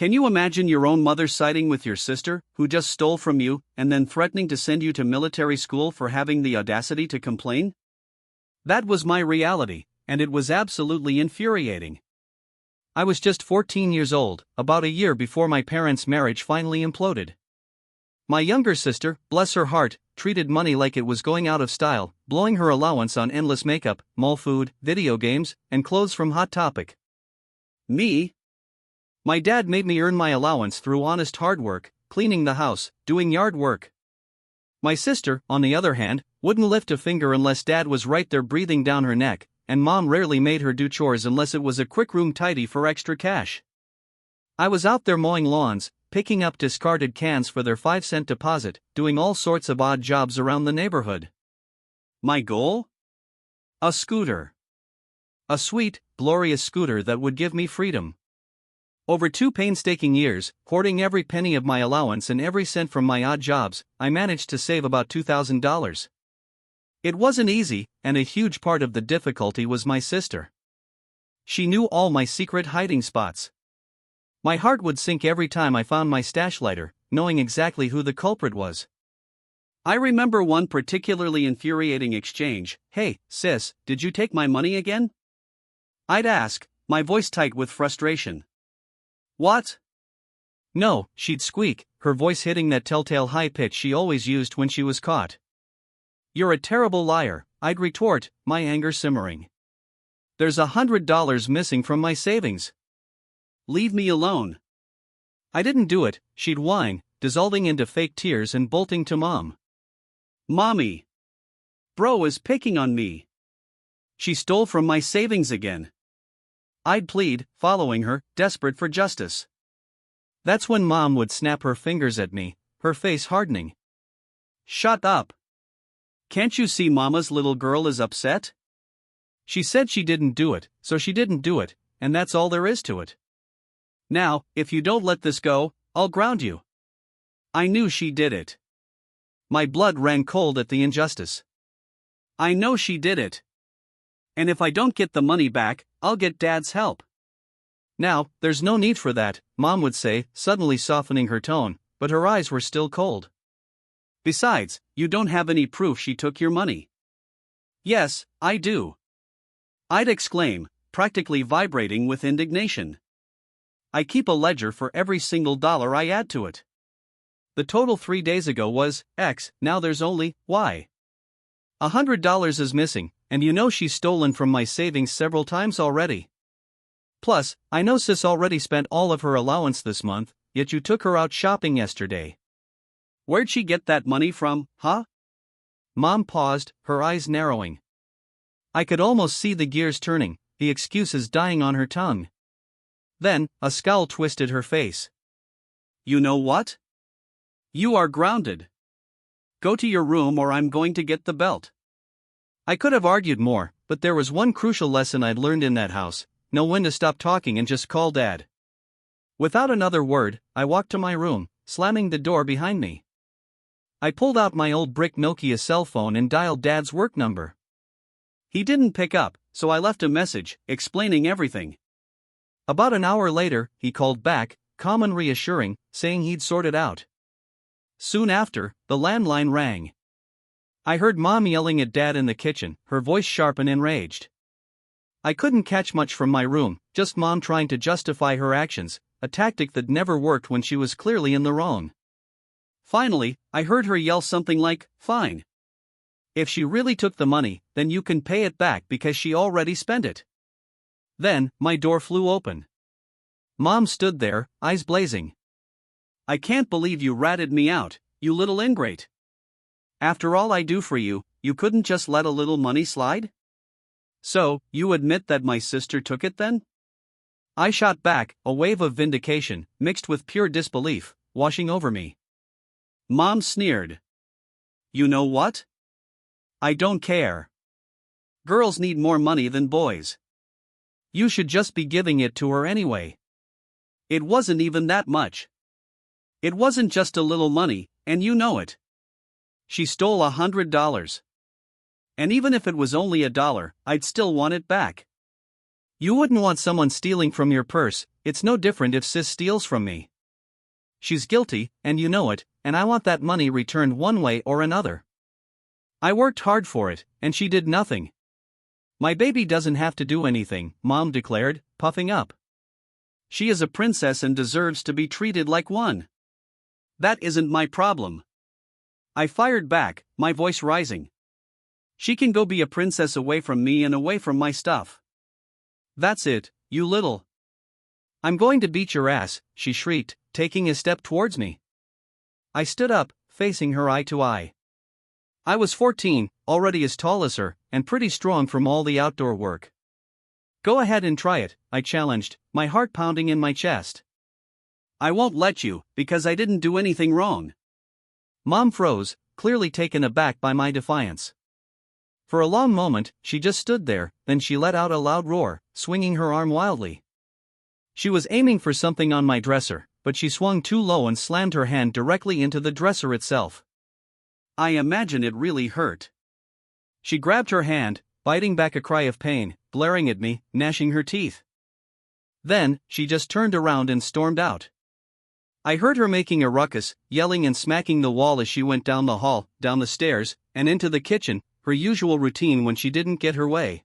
Can you imagine your own mother siding with your sister, who just stole from you, and then threatening to send you to military school for having the audacity to complain? That was my reality, and it was absolutely infuriating. I was just 14 years old, about a year before my parents' marriage finally imploded. My younger sister, bless her heart, treated money like it was going out of style, blowing her allowance on endless makeup, mall food, video games, and clothes from Hot Topic. Me? My dad made me earn my allowance through honest hard work, cleaning the house, doing yard work. My sister, on the other hand, wouldn't lift a finger unless dad was right there breathing down her neck, and mom rarely made her do chores unless it was a quick room tidy for extra cash. I was out there mowing lawns, picking up discarded cans for their 5-cent deposit, doing all sorts of odd jobs around the neighborhood. My goal? A scooter. A sweet, glorious scooter that would give me freedom. Over 2 painstaking years, hoarding every penny of my allowance and every cent from my odd jobs, I managed to save about $2,000. It wasn't easy, and a huge part of the difficulty was my sister. She knew all my secret hiding spots. My heart would sink every time I found my stash lighter, knowing exactly who the culprit was. I remember one particularly infuriating exchange. "Hey, sis, did you take my money again?" I'd ask, my voice tight with frustration. "What?" "No," she'd squeak, her voice hitting that telltale high pitch she always used when she was caught. "You're a terrible liar," I'd retort, my anger simmering. "There's $100 missing from my savings. Leave me alone." I didn't do it, she'd whine, dissolving into fake tears and bolting to mom. "Mommy! Bro is picking on me. She stole from my savings again." I'd plead, following her, desperate for justice. That's when mom would snap her fingers at me, her face hardening. "Shut up. Can't you see mama's little girl is upset? She said she didn't do it, so she didn't do it, and that's all there is to it. Now, if you don't let this go, I'll ground you." I knew she did it. My blood ran cold at the injustice. I know she did it. And if I don't get the money back, I'll get Dad's help. "Now, there's no need for that," Mom would say, suddenly softening her tone, but her eyes were still cold. "Besides, you don't have any proof she took your money." "Yes, I do," I'd exclaim, practically vibrating with indignation. "I keep a ledger for every single dollar I add to it. The total 3 days ago was X, now there's only Y. $100 is missing, and you know she's stolen from my savings several times already. Plus, I know sis already spent all of her allowance this month, yet you took her out shopping yesterday. Where'd she get that money from, huh?" Mom paused, her eyes narrowing. I could almost see the gears turning, the excuses dying on her tongue. Then, a scowl twisted her face. "You know what? You are grounded. Go to your room or I'm going to get the belt." I could have argued more, but there was one crucial lesson I'd learned in that house: know when to stop talking and just call Dad. Without another word, I walked to my room, slamming the door behind me. I pulled out my old brick Nokia cell phone and dialed Dad's work number. He didn't pick up, so I left a message, explaining everything. About an hour later, he called back, calm and reassuring, saying he'd sort it out. Soon after, the landline rang. I heard Mom yelling at Dad in the kitchen, her voice sharp and enraged. I couldn't catch much from my room, just Mom trying to justify her actions, a tactic that never worked when she was clearly in the wrong. Finally, I heard her yell something like, "Fine. If she really took the money, then you can pay it back because she already spent it." Then, my door flew open. Mom stood there, eyes blazing. "I can't believe you ratted me out, you little ingrate. After all I do for you, you couldn't just let a little money slide? So, you admit that my sister took it then?" I shot back, a wave of vindication, mixed with pure disbelief, washing over me. Mom sneered. "You know what? I don't care. Girls need more money than boys. You should just be giving it to her anyway. It wasn't even that much. It wasn't just a little money, and you know it. She stole $100. And even if it was only $1, I'd still want it back. You wouldn't want someone stealing from your purse. It's no different if sis steals from me. She's guilty, and you know it, and I want that money returned one way or another. I worked hard for it, and she did nothing. My baby doesn't have to do anything, Mom declared, puffing up. She is a princess and deserves to be treated like one. That isn't my problem. I fired back, my voice rising. She can go be a princess away from me and away from my stuff. That's it, you little. I'm going to beat your ass, she shrieked, taking a step towards me. I stood up, facing her eye to eye. I was 14, already as tall as her, and pretty strong from all the outdoor work. Go ahead and try it, I challenged, my heart pounding in my chest. I won't let you, because I didn't do anything wrong. Mom froze, clearly taken aback by my defiance. For a long moment, she just stood there, then she let out a loud roar, swinging her arm wildly. She was aiming for something on my dresser, but she swung too low and slammed her hand directly into the dresser itself. I imagine it really hurt. She grabbed her hand, biting back a cry of pain, glaring at me, gnashing her teeth. Then, she just turned around and stormed out. I heard her making a ruckus, yelling and smacking the wall as she went down the hall, down the stairs, and into the kitchen, her usual routine when she didn't get her way.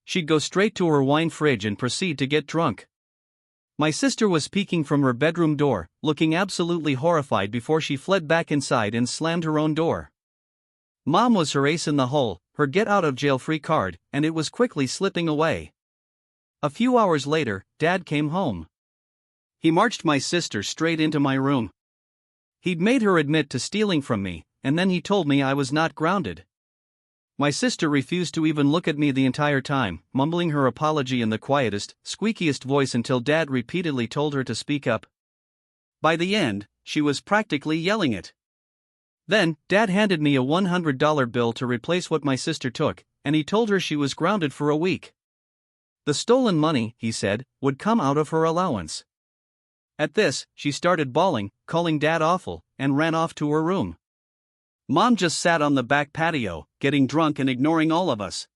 She'd go straight to her wine fridge and proceed to get drunk. My sister was peeking from her bedroom door, looking absolutely horrified before she fled back inside and slammed her own door. Mom was her ace in the hole, her get-out-of-jail-free card, and it was quickly slipping away. A few hours later, Dad came home. He marched my sister straight into my room. He'd made her admit to stealing from me, and then he told me I was not grounded. My sister refused to even look at me the entire time, mumbling her apology in the quietest, squeakiest voice until Dad repeatedly told her to speak up. By the end, she was practically yelling it. Then, Dad handed me a $100 bill to replace what my sister took, and he told her she was grounded for a week. The stolen money, he said, would come out of her allowance. At this, she started bawling, calling Dad awful, and ran off to her room. Mom just sat on the back patio, getting drunk and ignoring all of us.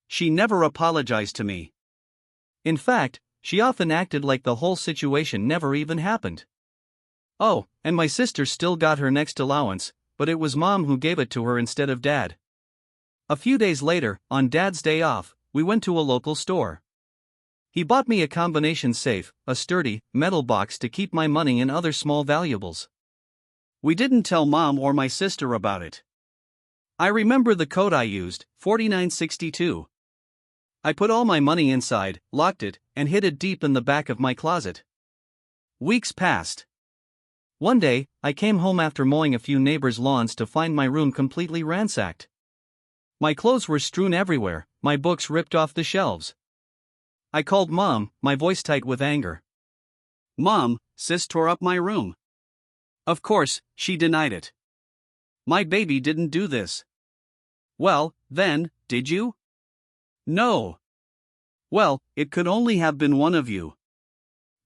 She never apologized to me. In fact, she often acted like the whole situation never even happened. Oh, and my sister still got her next allowance, but it was Mom who gave it to her instead of Dad. A few days later, on Dad's day off, we went to a local store. He bought me a combination safe, a sturdy, metal box to keep my money and other small valuables. We didn't tell Mom or my sister about it. I remember the code I used, 4962. I put all my money inside, locked it, and hid it deep in the back of my closet. Weeks passed. One day, I came home after mowing a few neighbors' lawns to find my room completely ransacked. My clothes were strewn everywhere, my books ripped off the shelves. I called Mom, my voice tight with anger. Mom, sis tore up my room. Of course, she denied it. My baby didn't do this. Well, then, did you? No. Well, it could only have been one of you.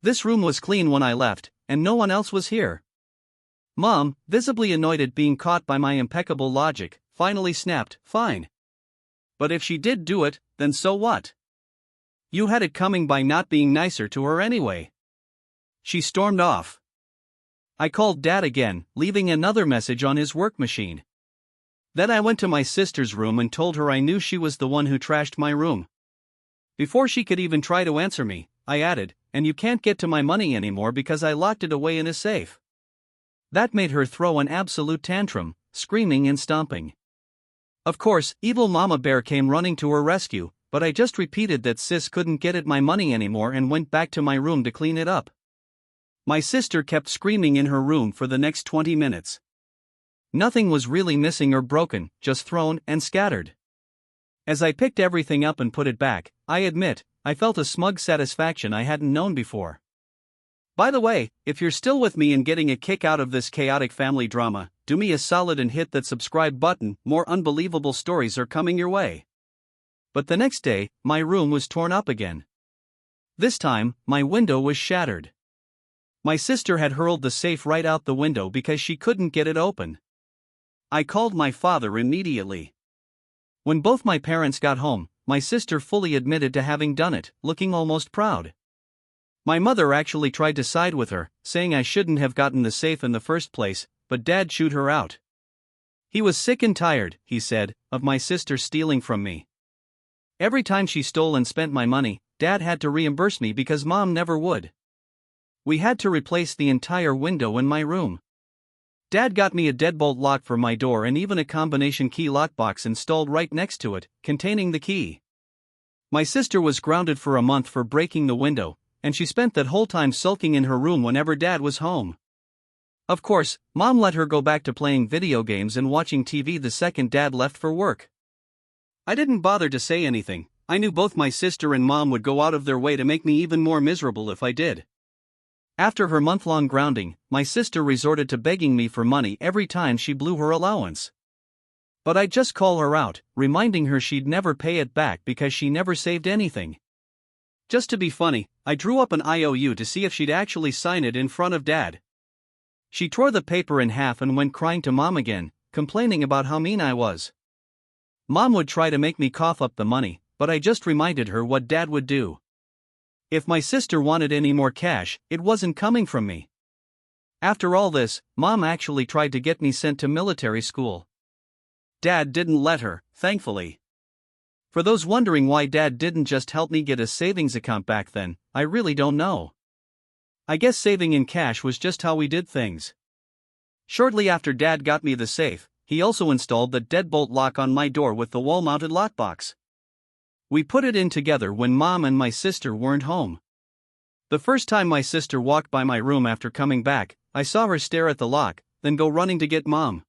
This room was clean when I left, and no one else was here. Mom, visibly annoyed at being caught by my impeccable logic, finally snapped, fine. But if she did do it, then so what? You had it coming by not being nicer to her anyway. She stormed off. I called Dad again, leaving another message on his work machine. Then I went to my sister's room and told her I knew she was the one who trashed my room. Before she could even try to answer me, I added, and you can't get to my money anymore because I locked it away in a safe. That made her throw an absolute tantrum, screaming and stomping. Of course, evil Mama Bear came running to her rescue, but I just repeated that sis couldn't get at my money anymore and went back to my room to clean it up. My sister kept screaming in her room for the next 20 minutes. Nothing was really missing or broken, just thrown and scattered. As I picked everything up and put it back, I admit, I felt a smug satisfaction I hadn't known before. By the way, if you're still with me and getting a kick out of this chaotic family drama, do me a solid and hit that subscribe button, more unbelievable stories are coming your way. But the next day, my room was torn up again. This time, my window was shattered. My sister had hurled the safe right out the window because she couldn't get it open. I called my father immediately. When both my parents got home, my sister fully admitted to having done it, looking almost proud. My mother actually tried to side with her, saying I shouldn't have gotten the safe in the first place, but Dad chewed her out. He was sick and tired, he said, of my sister stealing from me. Every time she stole and spent my money, Dad had to reimburse me because Mom never would. We had to replace the entire window in my room. Dad got me a deadbolt lock for my door and even a combination key lockbox installed right next to it, containing the key. My sister was grounded for a month for breaking the window, and she spent that whole time sulking in her room whenever Dad was home. Of course, Mom let her go back to playing video games and watching TV the second Dad left for work. I didn't bother to say anything. I knew both my sister and Mom would go out of their way to make me even more miserable if I did. After her month-long grounding, my sister resorted to begging me for money every time she blew her allowance. But I'd just call her out, reminding her she'd never pay it back because she never saved anything. Just to be funny, I drew up an IOU to see if she'd actually sign it in front of Dad. She tore the paper in half and went crying to Mom again, complaining about how mean I was. Mom would try to make me cough up the money, but I just reminded her what Dad would do. If my sister wanted any more cash, it wasn't coming from me. After all this, Mom actually tried to get me sent to military school. Dad didn't let her, thankfully. For those wondering why Dad didn't just help me get a savings account back then, I really don't know. I guess saving in cash was just how we did things. Shortly after Dad got me the safe, he also installed the deadbolt lock on my door with the wall-mounted lockbox. We put it in together when Mom and my sister weren't home. The first time my sister walked by my room after coming back, I saw her stare at the lock, then go running to get Mom.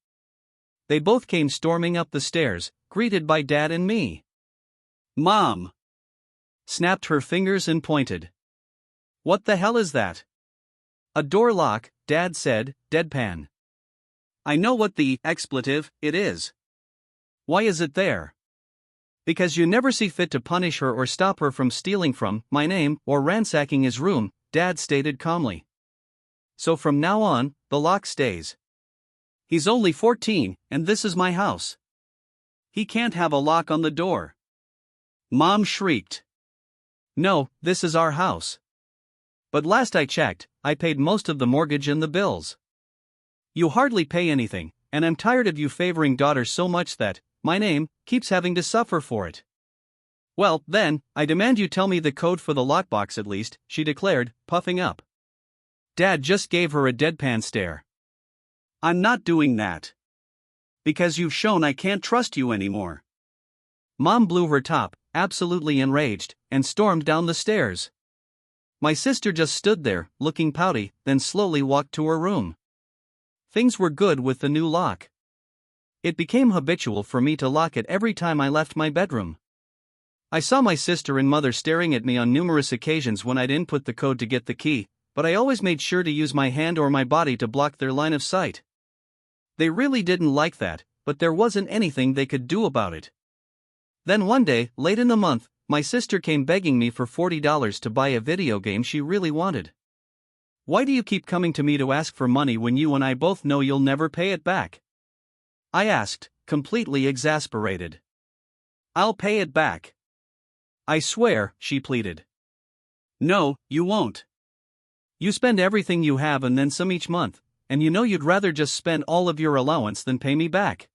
They both came storming up the stairs, greeted by Dad and me. "Mom!" snapped her fingers and pointed. "What the hell is that?" "A door lock," Dad said, deadpan. "I know what the expletive it is. Why is it there?" "Because you never see fit to punish her or stop her from stealing from my name or ransacking his room," Dad stated calmly. "So from now on, the lock stays. He's only 14, and this is my house. He can't have a lock on the door." Mom shrieked. "No, this is our house. But last I checked, I paid most of the mortgage and the bills. You hardly pay anything, and I'm tired of you favoring daughters so much that my name keeps having to suffer for it." "Well, then, I demand you tell me the code for the lockbox at least," she declared, puffing up. Dad just gave her a deadpan stare. "I'm not doing that. Because you've shown I can't trust you anymore." Mom blew her top, absolutely enraged, and stormed down the stairs. My sister just stood there, looking pouty, then slowly walked to her room. Things were good with the new lock. It became habitual for me to lock it every time I left my bedroom. I saw my sister and mother staring at me on numerous occasions when I'd input the code to get the key, but I always made sure to use my hand or my body to block their line of sight. They really didn't like that, but there wasn't anything they could do about it. Then one day, late in the month, my sister came begging me for $40 to buy a video game she really wanted. "Why do you keep coming to me to ask for money when you and I both know you'll never pay it back?" I asked, completely exasperated. "I'll pay it back. I swear," she pleaded. "No, you won't. You spend everything you have and then some each month, and you know you'd rather just spend all of your allowance than pay me back.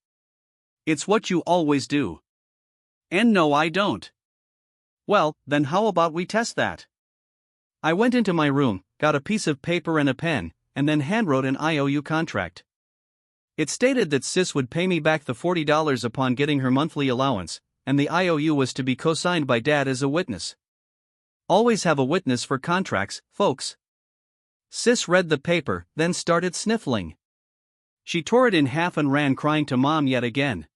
It's what you always do." "And no, I don't." "Well, then how about we test that?" I went into my room, got a piece of paper and a pen, and then handwrote an IOU contract. It stated that Sis would pay me back the $40 upon getting her monthly allowance, and the IOU was to be co-signed by Dad as a witness. Always have a witness for contracts, folks. Sis read the paper, then started sniffling. She tore it in half and ran crying to Mom yet again.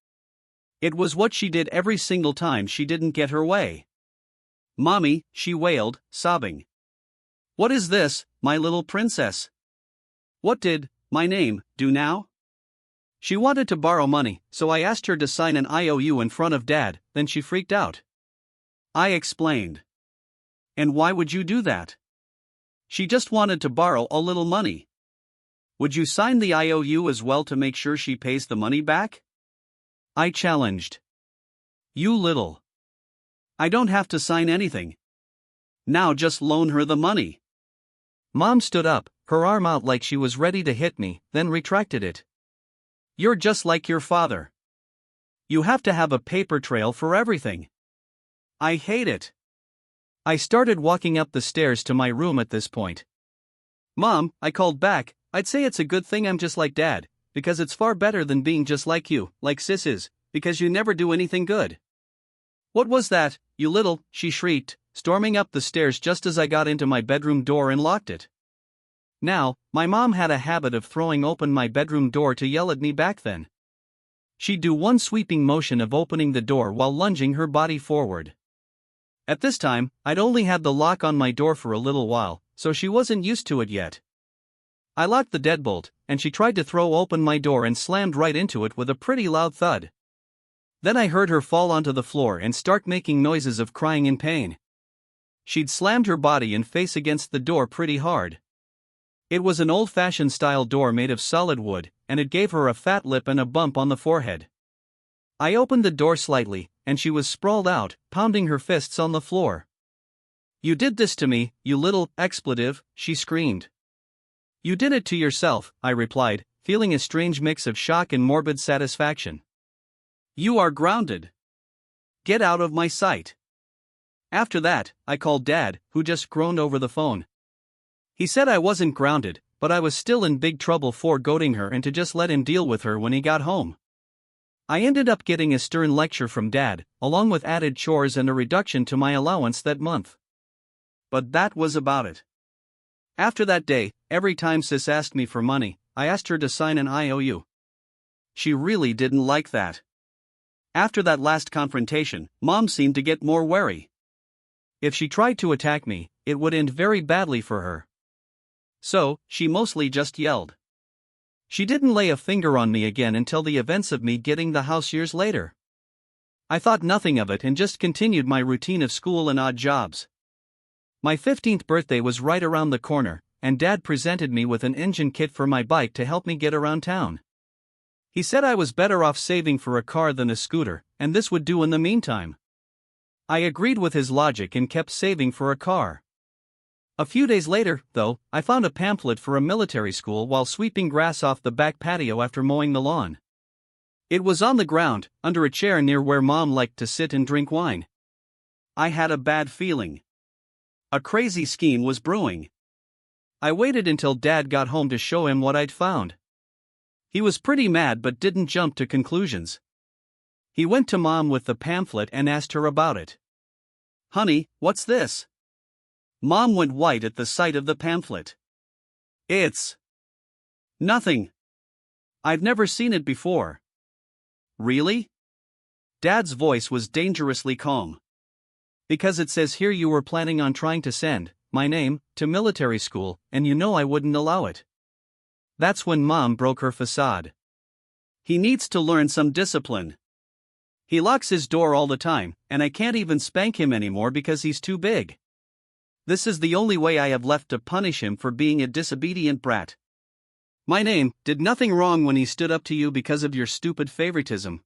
It was what she did every single time she didn't get her way. "Mommy," she wailed, sobbing. "What is this, my little princess? What did my name do now?" She wanted to borrow money, so I asked her to sign an IOU in front of Dad, then she freaked out. I explained. "And why would you do that?" "She just wanted to borrow a little money." "Would you sign the IOU as well to make sure she pays the money back?" I challenged. "You little I don't have to sign anything. Now just loan her the money. Mom stood up, her arm out like she was ready to hit me, then retracted it. You're just like your father. You have to have a paper trail for everything. I hate it. I started walking up the stairs to my room at this point. Mom, I called back, I'd say it's a good thing I'm just like Dad, because it's far better than being just like you, like Sis is, because you never do anything good. What was that, you little, she shrieked, storming up the stairs just as I got into my bedroom door and locked it. Now, my mom had a habit of throwing open my bedroom door to yell at me back then. She'd do one sweeping motion of opening the door while lunging her body forward. At this time, I'd only had the lock on my door for a little while, so she wasn't used to it yet. I locked the deadbolt, and she tried to throw open my door and slammed right into it with a pretty loud thud. Then I heard her fall onto the floor and start making noises of crying in pain. She'd slammed her body and face against the door pretty hard. It was an old-fashioned style door made of solid wood, and it gave her a fat lip and a bump on the forehead. I opened the door slightly, and she was sprawled out, pounding her fists on the floor. "You did this to me, you little expletive," she screamed. "You did it to yourself," I replied, feeling a strange mix of shock and morbid satisfaction. "You are grounded. Get out of my sight." After that, I called Dad, who just groaned over the phone. He said I wasn't grounded, but I was still in big trouble for goading her and to just let him deal with her when he got home. I ended up getting a stern lecture from Dad, along with added chores and a reduction to my allowance that month. But that was about it. After that day, every time Sis asked me for money, I asked her to sign an IOU. She really didn't like that. After that last confrontation, Mom seemed to get more wary. If she tried to attack me, it would end very badly for her. So, she mostly just yelled. She didn't lay a finger on me again until the events of me getting the house years later. I thought nothing of it and just continued my routine of school and odd jobs. My 15th birthday was right around the corner, and Dad presented me with an engine kit for my bike to help me get around town. He said I was better off saving for a car than a scooter, and this would do in the meantime. I agreed with his logic and kept saving for a car. A few days later, though, I found a pamphlet for a military school while sweeping grass off the back patio after mowing the lawn. It was on the ground, under a chair near where Mom liked to sit and drink wine. I had a bad feeling. A crazy scheme was brewing. I waited until Dad got home to show him what I'd found. He was pretty mad but didn't jump to conclusions. He went to Mom with the pamphlet and asked her about it. "Honey, what's this?" Mom went white at the sight of the pamphlet. "It's nothing. I've never seen it before." "Really?" Dad's voice was dangerously calm. "Because it says here you were planning on trying to send my name to military school, and you know I wouldn't allow it." That's when Mom broke her facade. "He needs to learn some discipline. He locks his door all the time, and I can't even spank him anymore because he's too big. This is the only way I have left to punish him for being a disobedient brat. My name did nothing wrong when he stood up to you because of your stupid favoritism."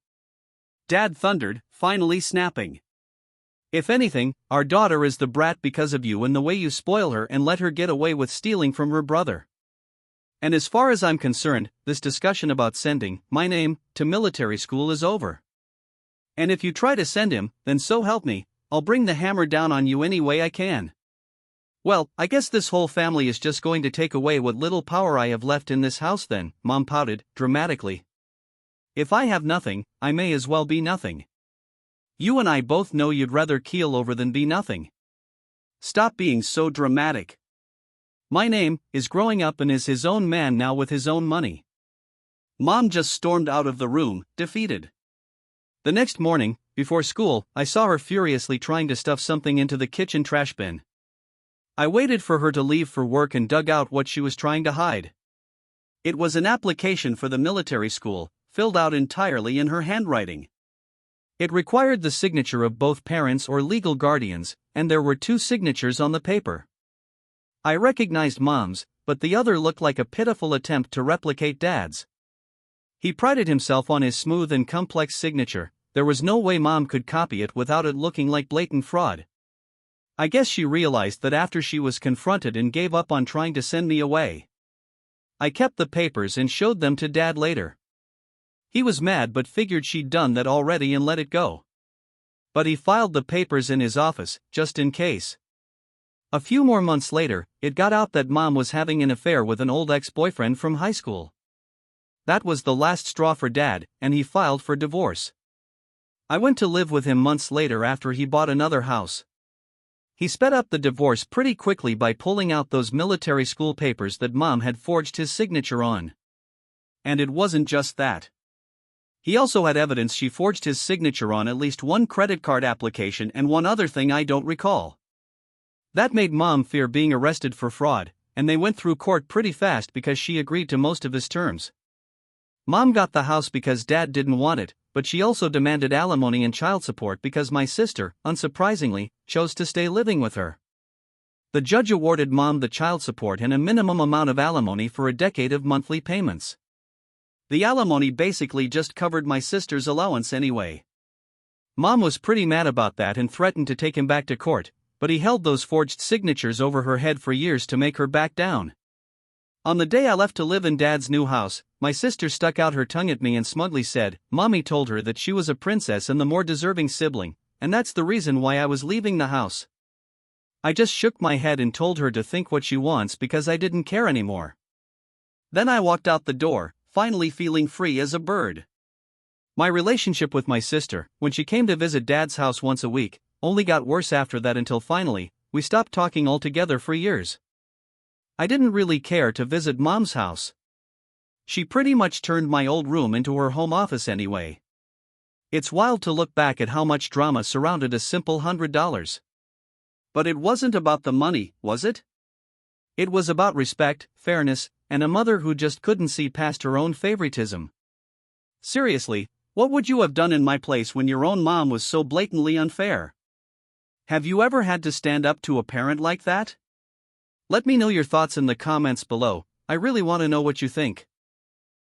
Dad thundered, finally snapping. "If anything, our daughter is the brat because of you and the way you spoil her and let her get away with stealing from her brother. And as far as I'm concerned, this discussion about sending my name to military school is over. And if you try to send him, then so help me, I'll bring the hammer down on you any way I can." "Well, I guess this whole family is just going to take away what little power I have left in this house then," Mom pouted, dramatically. "If I have nothing, I may as well be nothing. You and I both know you'd rather keel over than be nothing. Stop being so dramatic. My name is growing up and is his own man now with his own money." Mom just stormed out of the room, defeated. The next morning, before school, I saw her furiously trying to stuff something into the kitchen trash bin. I waited for her to leave for work and dug out what she was trying to hide. It was an application for the military school, filled out entirely in her handwriting. It required the signature of both parents or legal guardians, and there were 2 signatures on the paper. I recognized Mom's, but the other looked like a pitiful attempt to replicate Dad's. He prided himself on his smooth and complex signature, there was no way Mom could copy it without it looking like blatant fraud. I guess she realized that after she was confronted and gave up on trying to send me away. I kept the papers and showed them to Dad later. He was mad but figured she'd done that already and let it go. But he filed the papers in his office, just in case. A few more months later, it got out that Mom was having an affair with an old ex-boyfriend from high school. That was the last straw for Dad, and he filed for divorce. I went to live with him months later after he bought another house. He sped up the divorce pretty quickly by pulling out those military school papers that Mom had forged his signature on. And it wasn't just that. He also had evidence she forged his signature on at least one credit card application and one other thing I don't recall. That made Mom fear being arrested for fraud, and they went through court pretty fast because she agreed to most of his terms. Mom got the house because Dad didn't want it, but she also demanded alimony and child support because my sister, unsurprisingly, chose to stay living with her. The judge awarded Mom the child support and a minimum amount of alimony for a decade of monthly payments. The alimony basically just covered my sister's allowance anyway. Mom was pretty mad about that and threatened to take him back to court, but he held those forged signatures over her head for years to make her back down. On the day I left to live in Dad's new house, my sister stuck out her tongue at me and smugly said, Mommy told her that she was a princess and the more deserving sibling, and that's the reason why I was leaving the house. I just shook my head and told her to think what she wants because I didn't care anymore. Then I walked out the door, finally feeling free as a bird. My relationship with my sister, when she came to visit Dad's house once a week, only got worse after that until finally, we stopped talking altogether for years. I didn't really care to visit Mom's house. She pretty much turned my old room into her home office anyway. It's wild to look back at how much drama surrounded a simple $100. But it wasn't about the money, was it? It was about respect, fairness, and a mother who just couldn't see past her own favoritism. Seriously, what would you have done in my place when your own mom was so blatantly unfair? Have you ever had to stand up to a parent like that? Let me know your thoughts in the comments below. I really want to know what you think.